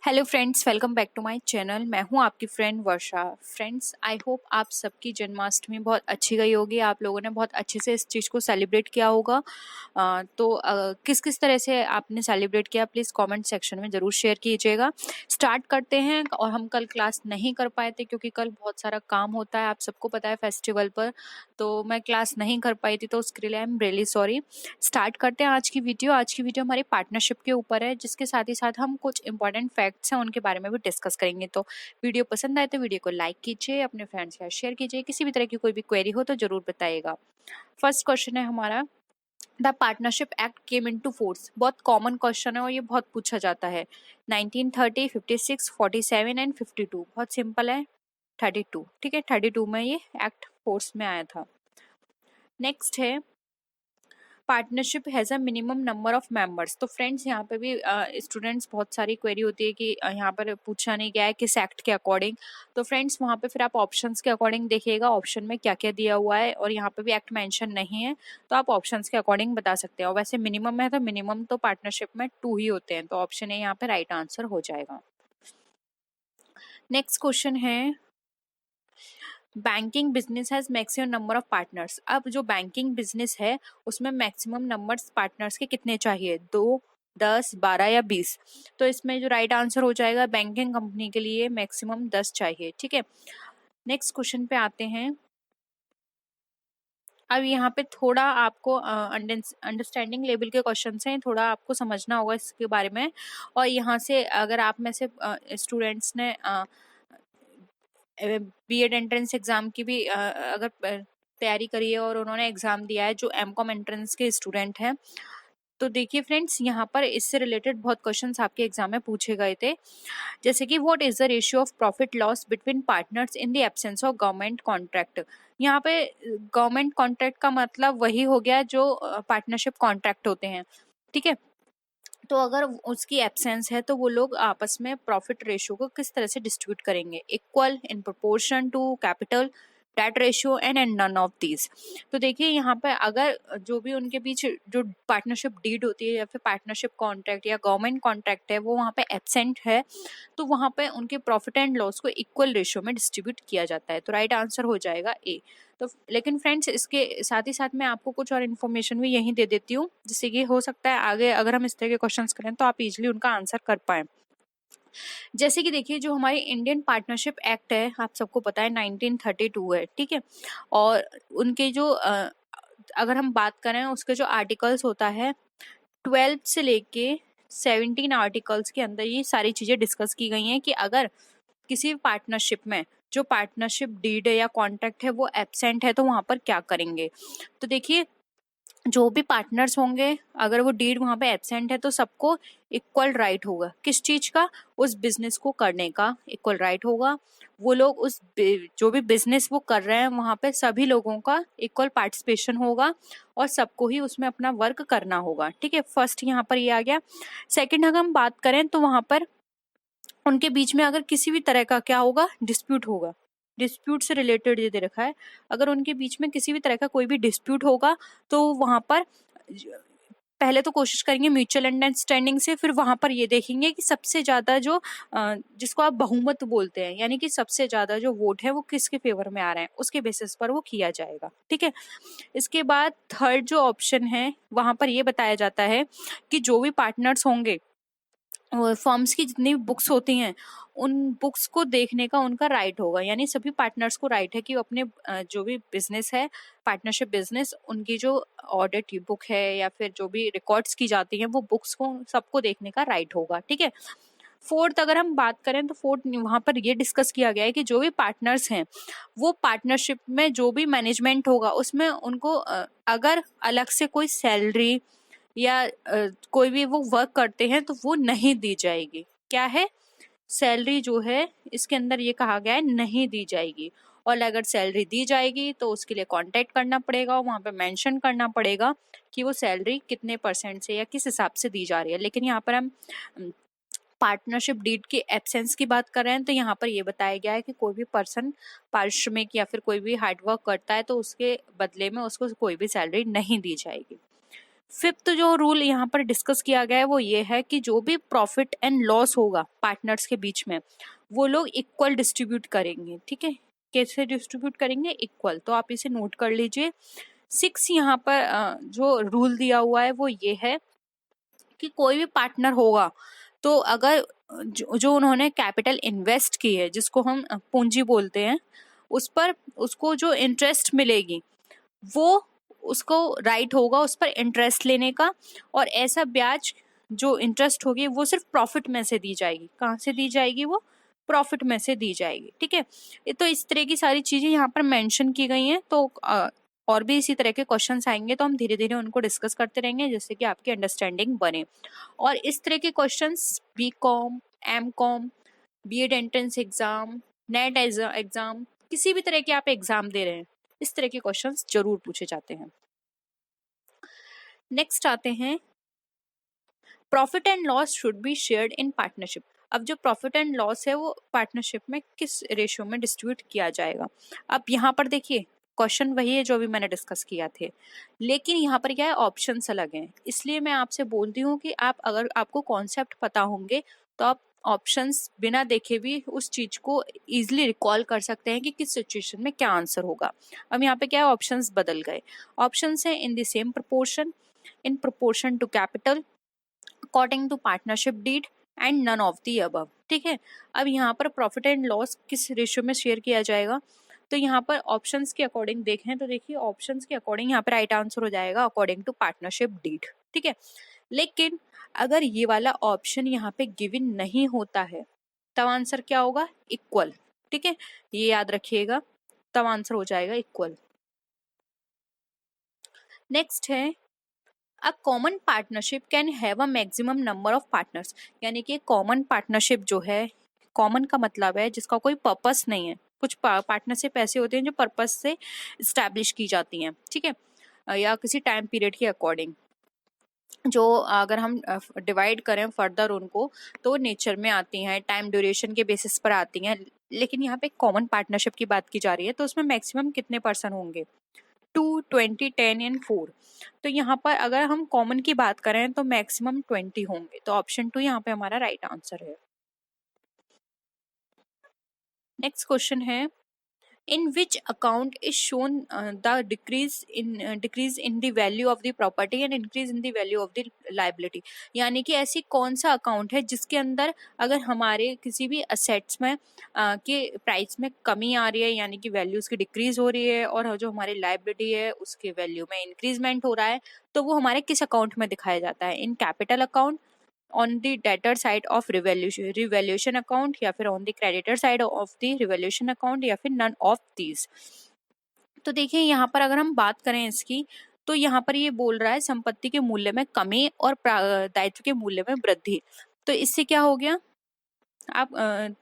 Hello friends, welcome back to my channel. मैं हूं आपकी friend Varsha. Friends, I hope आप सबकी जन्माष्टमी बहुत अच्छी गई होगी। आप लोगों ने बहुत अच्छे से इस चीज़ को सेलिब्रेट किया होगा। किस किस तरह से आपने सेलिब्रेट किया, प्लीज़ कमेंट सेक्शन में ज़रूर शेयर कीजिएगा। स्टार्ट करते हैं। और हम कल क्लास नहीं कर पाए थे क्योंकि कल बहुत सारा काम होता है, आप सबको पता है, फेस्टिवल पर। तो मैं क्लास नहीं कर पाई थी, तो उसके लिए I am really sorry. Start करते हैं आज की वीडियो। आज की वीडियो हमारी पार्टनरशिप के ऊपर है, जिसके साथ ही साथ हम कुछ इंपॉर्टेंट फैक्ट्स हैं उनके बारे में भी डिस्कस करेंगे। तो वीडियो पसंद आए तो वीडियो को लाइक कीजिए, अपने फ्रेंड्स के साथ शेयर कीजिए। किसी भी तरह की कोई भी क्वेरी हो तो जरूर बताइएगा। फर्स्ट क्वेश्चन है हमारा, the partnership act came into force. बहुत कॉमन क्वेश्चन है और ये बहुत पूछा जाता है। 1930, 56, 47 एंड 52। बहुत सिंपल है, 32। ठीक है, 32 में ये एक्ट फोर्स में आया था। नेक्स्ट है, partnership has a minimum number of members. तो फ्रेंड्स, यहाँ पे भी स्टूडेंट्स बहुत सारी क्वेरी होती है कि यहाँ पर पूछा नहीं गया है किस एक्ट के अकॉर्डिंग। तो फ्रेंड्स, वहाँ पे फिर आप ऑप्शंस के अकॉर्डिंग देखिएगा ऑप्शन में क्या क्या दिया हुआ है, और यहाँ पे भी एक्ट मेंशन नहीं है, तो आप ऑप्शंस के अकॉर्डिंग बता सकते हैं। और वैसे मिनिमम है तो मिनिमम तो पार्टनरशिप में 2 ही होते हैं, तो ऑप्शन ए यहाँ पे राइट आंसर हो जाएगा। नेक्स्ट क्वेश्चन है, banking business has maximum number of partners. अब जो बैंकिंग बिजनेस है उसमें मैक्सिमम नंबर्स पार्टनर्स के कितने चाहिए, 2, 10, 12 या 20। तो इसमें जो राइट आंसर हो जाएगा, बैंकिंग कंपनी के लिए मैक्सिमम 10 चाहिए। ठीक है, नेक्स्ट क्वेश्चन पे आते हैं। अब यहाँ पे थोड़ा आपको अंडरस्टैंडिंग लेवल के क्वेश्चन हैं, थोड़ा आपको समझना होगा इसके बारे में। और यहाँ से अगर आप में से स्टूडेंट्स ने बीएड एंट्रेंस एग्जाम की भी अगर तैयारी करी है और उन्होंने एग्जाम दिया है, जो एमकॉम एंट्रेंस के स्टूडेंट हैं, तो देखिए फ्रेंड्स, यहाँ पर इससे रिलेटेड बहुत क्वेश्चंस आपके एग्जाम में पूछे गए थे। जैसे कि what is the ratio of profit loss between partners in the absence of government contract. यहाँ पे गवर्नमेंट कॉन्ट्रैक्ट का मतलब वही हो गया जो पार्टनरशिप कॉन्ट्रैक्ट होते हैं। ठीक है, तो अगर उसकी एब्सेंस है तो वो लोग आपस में प्रॉफिट रेशियो को किस तरह से डिस्ट्रीब्यूट करेंगे, equal, in proportion to capital, debt ratio, and none of these. तो देखिए यहाँ पे अगर जो भी उनके बीच जो पार्टनरशिप डीड होती है या फिर पार्टनरशिप कॉन्ट्रैक्ट या गवर्नमेंट कॉन्ट्रैक्ट है, वो वहाँ पे एब्सेंट है, तो वहाँ पे उनके प्रॉफिट एंड लॉस को इक्वल रेशियो में डिस्ट्रीब्यूट किया जाता है। तो राइट आंसर हो जाएगा ए। तो लेकिन फ्रेंड्स, इसके साथ ही साथ मैं आपको कुछ और इन्फॉर्मेशन भी यहीं दे देती हूँ, जिससे कि हो सकता है आगे अगर हम इस तरह के क्वेश्चंस करें तो आप इजीली उनका आंसर कर पाएं। जैसे कि देखिए, जो हमारी इंडियन पार्टनरशिप एक्ट है, आप सबको पता है 1932 है। ठीक है, और उनके जो अगर हम बात करें उसके जो आर्टिकल्स होता है, 12 से लेके 17 आर्टिकल्स के अंदर ये सारी चीजें डिस्कस की गई हैं कि अगर किसी पार्टनरशिप में जो पार्टनरशिप डीड है या कॉन्ट्रैक्ट है वो एब्सेंट है तो वहां पर क्या करेंगे। तो देखिए, जो भी पार्टनर्स होंगे, अगर वो डीड वहां पे एब्सेंट है तो सबको इक्वल राइट होगा। किस चीज का, उस बिजनेस को करने का इक्वल राइट होगा। वो लोग जो भी बिजनेस वो कर रहे हैं वहां पे सभी लोगों का इक्वल पार्टिसिपेशन होगा और सबको ही उसमें अपना वर्क करना होगा। ठीक है, फर्स्ट यहाँ पर ये आ गया। सेकंड, अगर हम बात करें तो वहां पर उनके बीच में अगर किसी भी तरह का क्या होगा, डिस्प्यूट होगा। डिस्प्यूट से रिलेटेड ये दे रखा है, अगर उनके बीच में किसी भी तरह का कोई भी डिस्प्यूट होगा तो वहां पर पहले तो कोशिश करेंगे म्यूचुअल अंडरस्टैंडिंग से, फिर वहां पर ये देखेंगे कि सबसे ज्यादा जो जिसको आप बहुमत बोलते हैं, यानी कि सबसे ज्यादा जो वोट है वो किसके फेवर में आ रहे हैं, उसके बेसिस पर वो किया जाएगा। ठीक है, इसके बाद थर्ड जो ऑप्शन है वहां पर ये बताया जाता है कि जो भी पार्टनर्स होंगे, फर्म्स की जितनी भी बुक्स होती हैं उन बुक्स को देखने का उनका राइट होगा। यानी सभी पार्टनर्स को राइट है कि वो अपने जो भी बिजनेस है, पार्टनरशिप बिजनेस, उनकी जो ऑडिट बुक है या फिर जो भी रिकॉर्ड्स की जाती हैं वो बुक्स को सबको देखने का राइट होगा। ठीक है, फोर्थ अगर हम बात करें तो फोर्थ वहां पर ये डिस्कस किया गया है कि जो भी पार्टनर्स हैं वो पार्टनरशिप में जो भी मैनेजमेंट होगा उसमें उनको अगर अलग से कोई सैलरी या कोई भी वो वर्क करते हैं तो वो नहीं दी जाएगी। क्या है, सैलरी जो है इसके अंदर ये कहा गया है नहीं दी जाएगी। और अगर सैलरी दी जाएगी तो उसके लिए कांटेक्ट करना पड़ेगा और वहां पे मेंशन करना पड़ेगा कि वो सैलरी कितने परसेंट से या किस हिसाब से दी जा रही है। लेकिन यहाँ पर हम पार्टनरशिप डीड के एब्सेंस की बात कर रहे हैं, तो यहाँ पर ये बताया गया है कि कोई भी पर्सन पारिश्रमिक या फिर कोई भी हार्डवर्क करता है तो उसके बदले में उसको कोई भी सैलरी नहीं दी जाएगी। फिफ्थ जो रूल यहाँ पर डिस्कस किया गया है वो ये है कि जो भी प्रॉफिट एंड लॉस होगा पार्टनर्स के बीच में वो लोग इक्वल डिस्ट्रीब्यूट करेंगे। ठीक है, कैसे डिस्ट्रीब्यूट करेंगे? इक्वल। तो आप इसे नोट कर लीजिए। 6 यहाँ पर जो रूल दिया हुआ है वो ये है कि कोई भी पार्टनर होगा तो अगर जो उन्होंने कैपिटल इन्वेस्ट की है, जिसको हम पूंजी बोलते हैं, उस पर उसको जो इंटरेस्ट मिलेगी वो उसको राइट होगा उस पर इंटरेस्ट लेने का। और ऐसा ब्याज जो इंटरेस्ट होगी वो सिर्फ प्रॉफिट में से दी जाएगी। कहाँ से दी जाएगी? वो प्रॉफिट में से दी जाएगी। ठीक है, ये तो इस तरह की सारी चीजें यहाँ पर मेंशन की गई हैं। तो और भी इसी तरह के क्वेश्चंस आएंगे तो हम धीरे धीरे उनको डिस्कस करते रहेंगे जिससे कि आपकी अंडरस्टैंडिंग बने। और इस तरह के questions BCom, MCom, B.Ed entrance exam, net exam, किसी भी तरह के आप एग्जाम दे रहे हैं, इस तरह के क्वेश्चंस जरूर पूछे जाते हैं। नेक्स्ट आते हैं, profit and loss should be shared in partnership. अब जो प्रॉफिट एंड लॉस है वो पार्टनरशिप में किस रेशियो में डिस्ट्रीब्यूट किया जाएगा? अब यहाँ पर देखिए क्वेश्चन वही है जो भी मैंने डिस्कस किया थे, लेकिन यहाँ पर क्या है, ऑप्शंस अलग हैं। इसलिए मैं आपसे बोलती हूँ कि आप अगर आपको कॉन्सेप्ट पता होंगे तो आप ऑप्शंस बिना देखे भी उस चीज को इजिली रिकॉल कर सकते हैं कि किस सिचुएशन में क्या आंसर होगा। अब यहाँ पे क्या है, ऑप्शंस बदल गए। ऑप्शंस है in the same proportion, in proportion to capital, according to partnership deed and none of the above. ठीक है, अब यहाँ पर प्रॉफिट एंड लॉस किस रेशियो में शेयर किया जाएगा? तो यहाँ पर ऑप्शंस के अकॉर्डिंग देखें तो देखिए ऑप्शंस के अकॉर्डिंग यहाँ पर राइट आंसर हो जाएगा अकॉर्डिंग टू पार्टनरशिप डीड। ठीक है, लेकिन अगर ये वाला ऑप्शन यहाँ पे गिवन नहीं होता है तब आंसर क्या होगा? इक्वल। ठीक है, ये याद रखिएगा, तब आंसर हो जाएगा इक्वल। नेक्स्ट है, a common partnership can have a maximum number of partners. यानी कि कॉमन पार्टनरशिप जो है, कॉमन का मतलब है जिसका कोई पर्पस नहीं है। कुछ पार्टनरशिप ऐसे होते हैं जो पर्पस से स्टैब्लिश की जाती हैं। ठीक है, या किसी टाइम पीरियड के अकॉर्डिंग, जो अगर हम डिवाइड करें फर्दर उनको तो नेचर में आती हैं, टाइम ड्यूरेशन के बेसिस पर आती हैं। लेकिन यहाँ पे कॉमन पार्टनरशिप की बात की जा रही है तो उसमें मैक्सिमम कितने पर्सन होंगे? 2, 20, 10 एंड 4। तो यहाँ पर अगर हम कॉमन की बात करें तो मैक्सिमम 20 होंगे। तो ऑप्शन 2 यहाँ पे हमारा राइट आंसर है। नेक्स्ट क्वेश्चन है, in which account is shown the decrease in the value of the property and increase in the value of the liability। यानी कि ऐसी कौन सा अकाउंट है जिसके अंदर अगर हमारे किसी भी असेट्स में के प्राइस में कमी आ रही है, यानी कि वैल्यू उसकी डिक्रीज हो रही है, और जो हमारी लाइबिलिटी है उसके वैल्यू में इंक्रीजमेंट हो रहा है, तो वो हमारे किस अकाउंट में दिखाया जाता है? In capital account, on the debtor side of revaluation account, या फिर on the creditor side of the revaluation account, या फिर नन ऑफ दीज। तो देखिए यहाँ पर अगर हम बात करें इसकी, तो यहाँ पर ये बोल रहा है संपत्ति के मूल्य में कमी और दायित्व के मूल्य में वृद्धि। तो इससे क्या हो गया? आप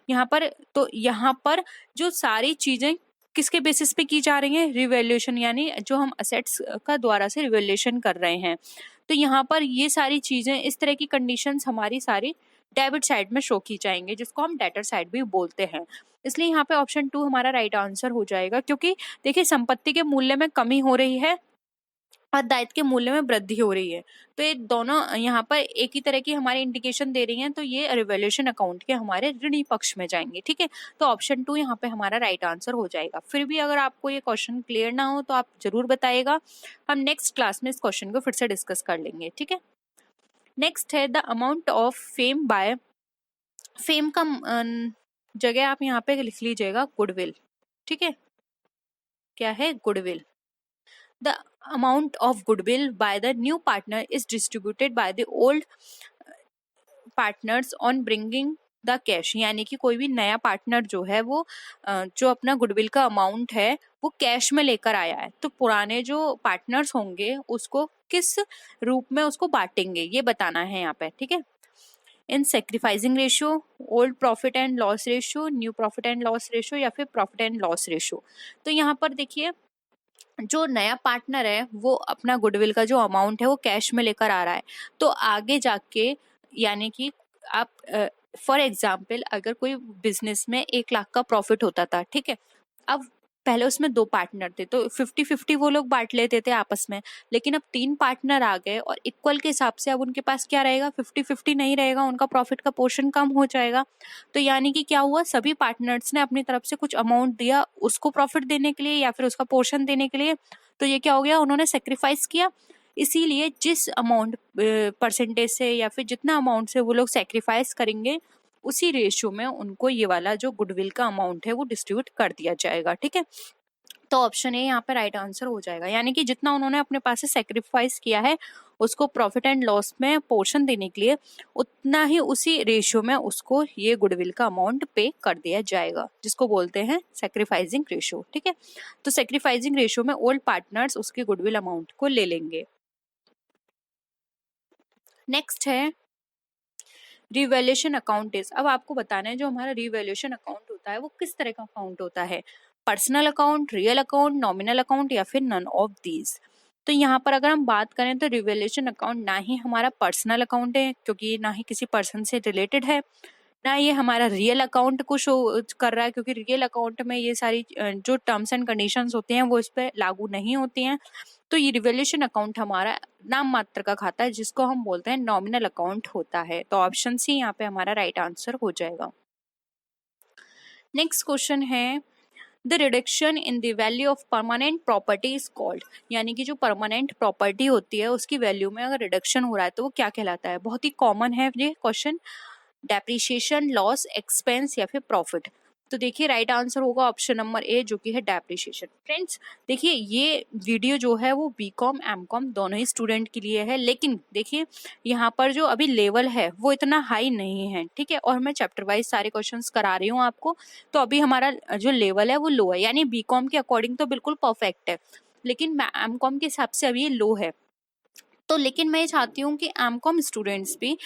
यहाँ पर, तो यहाँ पर जो सारी चीजें किसके बेसिस पे की जा रही हैं? रिवैल्यूएशन, यानी जो हम असेट्स का द्वारा से रिवैल्यूएशन कर रहे हैं। तो यहाँ पर ये सारी चीजें, इस तरह की कंडीशंस हमारी सारी डेबिट साइड में शो की जाएंगे, जिसको हम डेटर साइड भी बोलते हैं। इसलिए यहाँ पे ऑप्शन 2 हमारा राइट आंसर हो जाएगा, क्योंकि देखिए संपत्ति के मूल्य में कमी हो रही है और दायित्व के मूल्य में वृद्धि हो रही है। तो ये दोनों यहाँ पर एक ही तरह की हमारी इंडिकेशन दे रही हैं, तो ये रिवैल्यूएशन अकाउंट के हमारे ऋणी पक्ष में जाएंगे। ठीक है, तो ऑप्शन 2 यहाँ पे हमारा राइट आंसर हो जाएगा। फिर भी अगर आपको ये क्वेश्चन क्लियर ना हो तो आप जरूर बताइएगा, हम नेक्स्ट क्लास में इस क्वेश्चन को फिर से डिस्कस कर लेंगे। ठीक है, नेक्स्ट है, the amount of fame by, fame का जगह आप यहाँ पे लिख लीजिएगा गुडविल। ठीक है, क्या है? Goodwill. The amount of goodwill by the new partner is distributed by the old partners on bringing the cash। यानी कि कोई भी नया पार्टनर जो है वो जो अपना गुडविल का अमाउंट है वो कैश में लेकर आया है, तो पुराने जो पार्टनर्स होंगे उसको किस रूप में उसको बांटेंगे ये बताना है यहाँ पे। ठीक है, in sacrificing ratio, old profit and loss ratio, new profit and loss ratio, या फिर प्रॉफिट एंड लॉस रेशियो। तो यहाँ पर देखिए जो नया पार्टनर है वो अपना गुडविल का जो अमाउंट है वो कैश में लेकर आ रहा है, तो आगे जाके, यानी कि आप फॉर एग्जाम्पल अगर कोई बिजनेस में 1 लाख का प्रॉफिट होता था, ठीक है, अब पहले उसमें 2 पार्टनर थे तो 50-50 वो लोग बांट लेते थे आपस में, लेकिन अब 3 पार्टनर आ गए और इक्वल के हिसाब से अब उनके पास क्या रहेगा, 50-50 नहीं रहेगा, उनका प्रॉफिट का पोर्शन कम हो जाएगा। तो यानी कि क्या हुआ, सभी पार्टनर्स ने अपनी तरफ से कुछ अमाउंट दिया उसको प्रॉफिट देने के लिए या फिर उसका पोर्शन देने के लिए, तो ये क्या हो गया, उन्होंने सेक्रीफाइस किया। इसीलिए जिस अमाउंट परसेंटेज से या फिर जितना अमाउंट से वो लोग सेक्रीफाइस करेंगे, उसी रेशियो में उनको ये वाला जो गुडविल का अमाउंट है वो डिस्ट्रीब्यूट कर दिया जाएगा। ठीक है, तो ऑप्शन ए यहाँ पे राइट आंसर हो जाएगा, यानी कि जितना उन्होंने अपने पास से सेक्रीफाइस किया है उसको प्रॉफिट एंड लॉस में पोर्शन देने के लिए, उतना ही उसी रेशियो में उसको ये गुडविल का अमाउंट पे कर दिया जाएगा, जिसको बोलते हैं सेक्रीफाइसिंग रेशियो। ठीक है, तो सेक्रीफाइसिंग रेशियो में ओल्ड पार्टनर्स उसके गुडविल अमाउंट को ले लेंगे। नेक्स्ट है रिवैल्यूएशन अकाउंट इज। अब आपको बताना है जो हमारा रिवैल्यूएशन अकाउंट होता है वो किस तरह का अकाउंट होता है, personal account, real account, nominal account या फिर नन ऑफ दीज। तो यहाँ पर अगर हम बात करें तो रिवैल्यूएशन अकाउंट ना ही हमारा पर्सनल अकाउंट है, क्योंकि ये ना ही किसी पर्सन से रिलेटेड है, ना ये हमारा रियल अकाउंट को शो कर रहा है, क्योंकि रियल अकाउंट में ये सारी जो टर्म्स एंड कंडीशंस होते हैं वो इस पर लागू नहीं होती हैं। तो ये रिवैल्यूएशन अकाउंट हमारा नाम मात्र का खाता है, जिसको हम बोलते हैं नॉमिनल अकाउंट होता है। तो ऑप्शन सी यहाँ पे हमारा राइट आंसर हो जाएगा। नेक्स्ट क्वेश्चन है the reduction in the value of permanent property is called, यानी कि जो परमानेंट प्रॉपर्टी होती है उसकी वैल्यू में अगर रिडक्शन हो रहा है तो वो क्या कहलाता है। बहुत ही कॉमन है ये क्वेश्चन, डेप्रिसिएशन, लॉस, एक्सपेंस या फिर प्रॉफिट। तो देखिए राइट आंसर होगा ऑप्शन नंबर ए जो कि है डेप्रिसिएशन। फ्रेंड्स देखिए ये वीडियो जो है वो बीकॉम एमकॉम दोनों ही स्टूडेंट के लिए है, लेकिन देखिए यहाँ पर जो अभी लेवल है वो इतना हाई नहीं है। ठीक है, और मैं चैप्टर वाइज सारे क्वेश्चंस करा रही हूँ आपको, तो अभी हमारा जो लेवल है वो लो है, यानी बीकॉम के अकॉर्डिंग तो बिल्कुल परफेक्ट है, लेकिन एमकॉम के हिसाब से अभी ये लो है। तो लेकिन मैं ये चाहती हूँ कि एमकॉम स्टूडेंट्स भी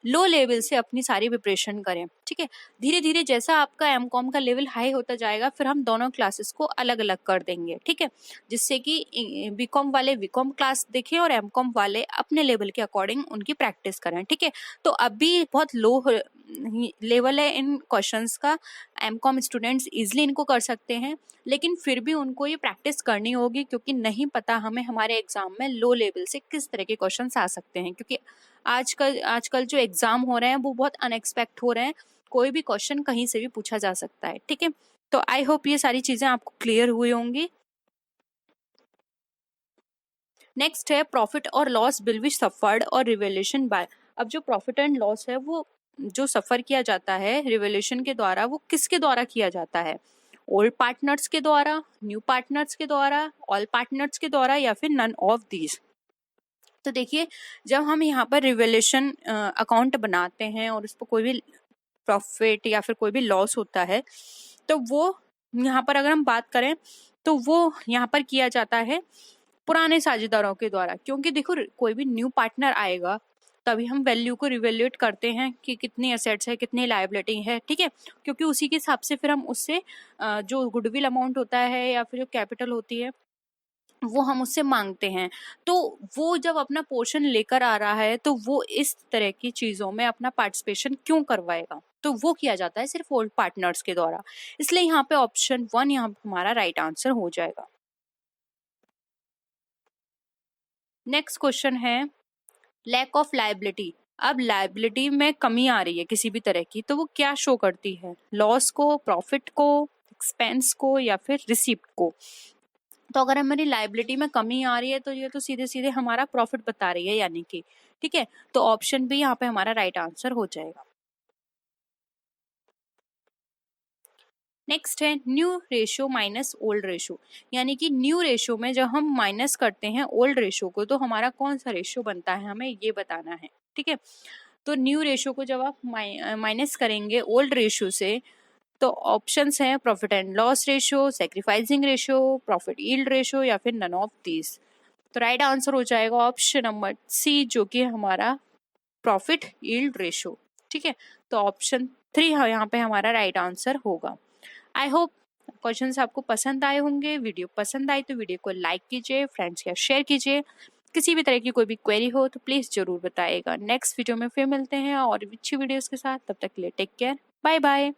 लो लेवल से अपनी सारी प्रिपरेशन करें। ठीक है, धीरे धीरे जैसा आपका एमकॉम का लेवल हाई होता जाएगा फिर हम दोनों क्लासेस को अलग अलग कर देंगे। ठीक है, जिससे कि बीकॉम वाले बीकॉम क्लास देखें और एमकॉम वाले अपने लेवल के अकॉर्डिंग उनकी प्रैक्टिस करें। ठीक है, तो अभी बहुत लो लेवल है इन क्वेश्चंस का, एमकॉम स्टूडेंट्स इजिली इनको कर सकते हैं, लेकिन फिर भी उनको ये प्रैक्टिस करनी होगी, क्योंकि नहीं पता हमें हमारे एग्जाम में लो लेवल से किस तरह के क्वेश्चंस आ सकते हैं, क्योंकि आजकल जो एग्जाम हो रहे हैं वो बहुत अनएक्सपेक्ट हो रहे हैं, कोई भी क्वेश्चन कहीं से भी पूछा जा सकता है। ठीक है, तो आई होप ये सारी चीजें आपको क्लियर हुई होंगी। नेक्स्ट है प्रॉफिट और लॉस बिल विच सफर्ड और रिवैल्यूएशन बाय। अब जो प्रॉफिट एंड लॉस है वो जो सफर किया जाता है रिवैल्यूएशन के द्वारा, वो किसके द्वारा किया जाता है, ओल्ड पार्टनर्स के द्वारा, न्यू पार्टनर्स के द्वारा, ऑल पार्टनर्स के द्वारा या फिर नन ऑफ दीज। तो देखिए जब हम यहाँ पर रिवैल्यूएशन अकाउंट बनाते हैं और उस पर कोई भी प्रॉफिट या फिर कोई भी लॉस होता है, तो वो यहाँ पर अगर हम बात करें तो वो यहाँ पर किया जाता है पुराने साझेदारों के द्वारा, क्योंकि देखो कोई भी न्यू पार्टनर आएगा तभी हम वैल्यू को रिवैल्यूएट करते हैं कि कितनी एसेट्स है कितनी लायबिलिटी है। ठीक है, क्योंकि उसी के हिसाब से फिर हम उससे जो गुडविल अमाउंट होता है या फिर जो कैपिटल होती है वो हम उससे मांगते हैं। तो वो जब अपना पोर्शन लेकर आ रहा है तो वो इस तरह की चीजों में अपना पार्टिसिपेशन क्यों करवाएगा, तो वो किया जाता है सिर्फ ओल्ड पार्टनर्स के द्वारा। इसलिए यहाँ पे ऑप्शन 1 यहाँ हमारा राइट आंसर हो जाएगा। नेक्स्ट क्वेश्चन है लैक ऑफ लायबिलिटी। अब लायबिलिटी में कमी आ रही है किसी भी तरह की, तो वो क्या शो करती है, लॉस को, प्रॉफिट को, एक्सपेंस को या फिर रिसीप्ट को। तो अगर हमारी लायबिलिटी में कमी आ रही है तो ये तो सीधे सीधे हमारा प्रॉफिट बता रही है, यानी कि ठीक है, तो ऑप्शन बी यहाँ पे हमारा राइट आंसर हो जाएगा। नेक्स्ट है new ratio minus old ratio, यानी कि न्यू रेशियो में जब हम माइनस करते हैं ओल्ड रेशियो को तो हमारा कौन सा रेशियो बनता है, हमें ये बताना है। ठीक है, तो न्यू रेशियो को जब आप माइनस करेंगे ओल्ड रेशियो से तो ऑप्शंस हैं profit and loss ratio, sacrificing ratio, profit yield ratio या फिर नन ऑफ दीज। तो राइट आंसर हो जाएगा ऑप्शन नंबर सी जो कि हमारा प्रॉफिट यील्ड रेशियो। ठीक है, तो ऑप्शन 3 यहाँ पे हमारा राइट आंसर होगा। आई होप क्वेश्चंस आपको पसंद आए होंगे। वीडियो पसंद आई तो वीडियो को लाइक कीजिए, फ्रेंड्स के साथ शेयर कीजिए। किसी भी तरह की कोई भी क्वेरी हो तो प्लीज जरूर बताइएगा। नेक्स्ट वीडियो में फिर मिलते हैं और अच्छी वीडियोस के साथ, तब तक के लिए टेक केयर, बाय बाय।